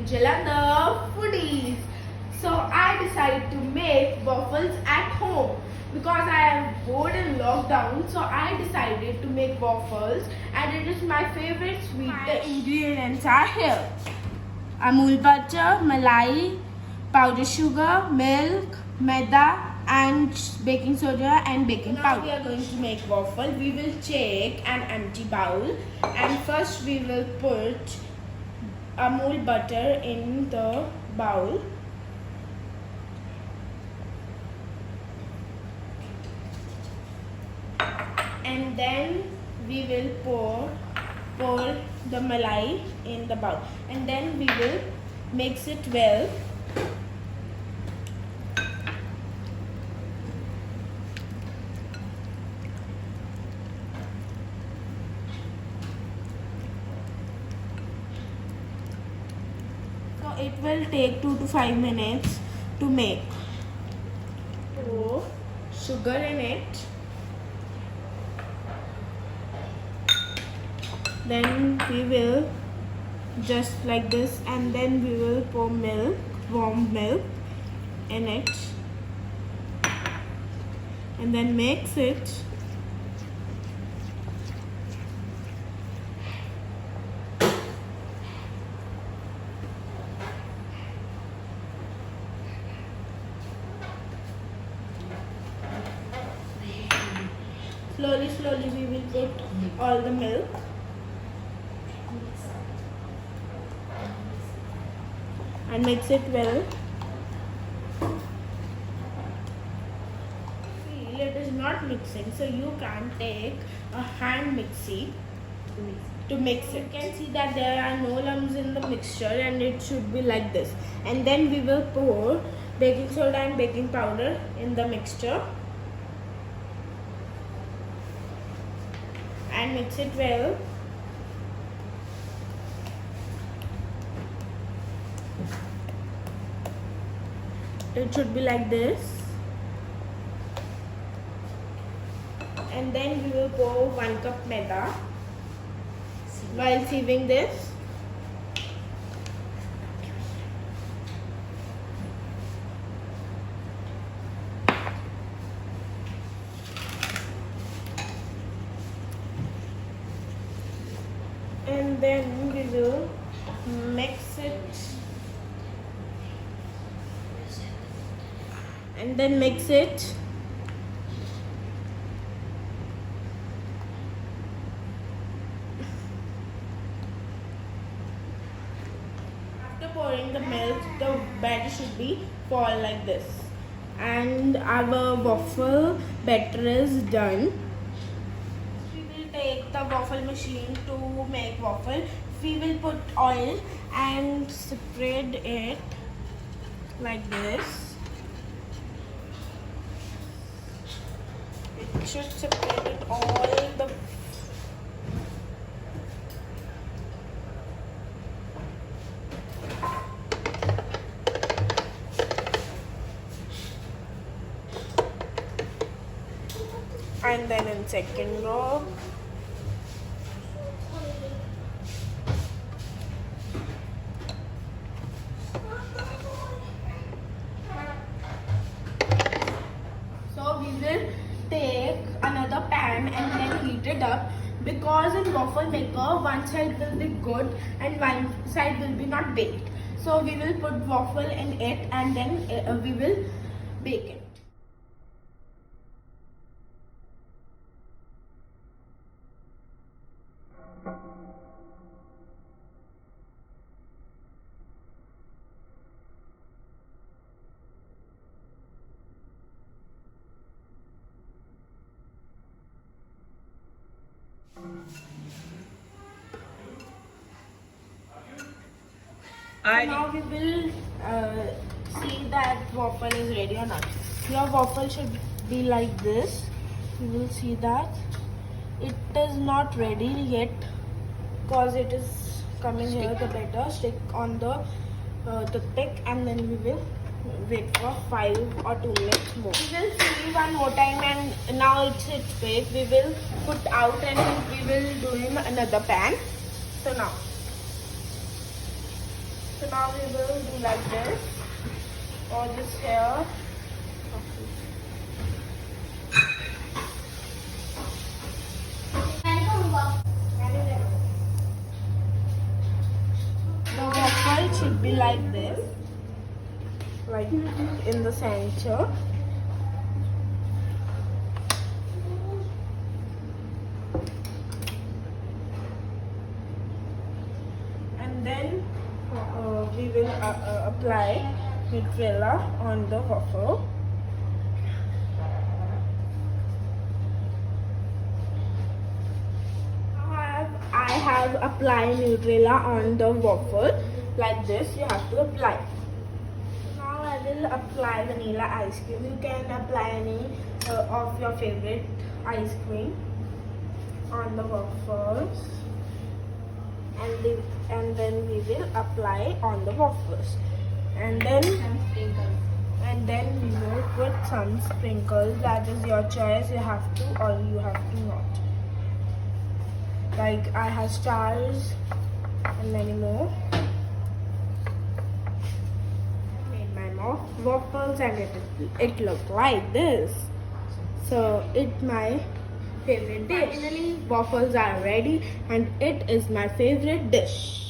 Jalandher foodies. So I decided to make waffles at home because I am bored in lockdown. So I decided to make waffles, and it is my favorite sweet dish. The ingredients are here: Amul butter, malai, powdered sugar, milk, maida, and baking soda and baking powder. Now we are going to make waffle. We will take an empty bowl, and first we will put Amul butter in the bowl. And then we will pour the malai in the bowl, and then we will mix it well. So it will take 2 to 5 minutes to make. Pour sugar in it. Then we will just like this, and then we will pour milk, warm milk in it, and then mix it. Slowly we will put all the milk. And mix it well. See, it is not mixing, so you can take a hand mixie to mix it. You can see that there are no lumps in the mixture, and it should be like this. And then we will pour baking soda and baking powder in the mixture and mix it well. It should be like this, and then we will pour 1 cup maida while sieving this. And then we will mix it. And then mix it. After pouring the milk, the batter should be fall like this. And our waffle batter is done. We will take the waffle machine to make waffle. We will put oil and spread it like this. It should separate it all the and then in second row we will take another pan and then heat it up, because in waffle maker one side will be good and one side will be not baked. So we will put waffle in it, and then we will bake it. Now we will see that waffle is ready or not. Your waffle should be like this. You will see that it is not ready yet, because it is coming here. The batter stick on the toothpick, and then we will wait for 5 or 2 minutes more. We will see one more time, and now it's baked. We will put out and we will do in another pan. So So now we will do like this, or just here. The waffle should be like this, like in the center. And then we will apply Nutella on the waffle. I have applied Nutella on the waffle. Like this, you have to apply. Now I will apply vanilla ice cream. You can apply any of your favorite ice cream on the waffles. And then we will apply on the waffles. And then we will put some sprinkles. That is your choice. You have to or you have to not. Like I have stars and many more. Made my waffles and it looked like this. So it's my favorite dish. Finally, waffles are ready and it is my favorite dish.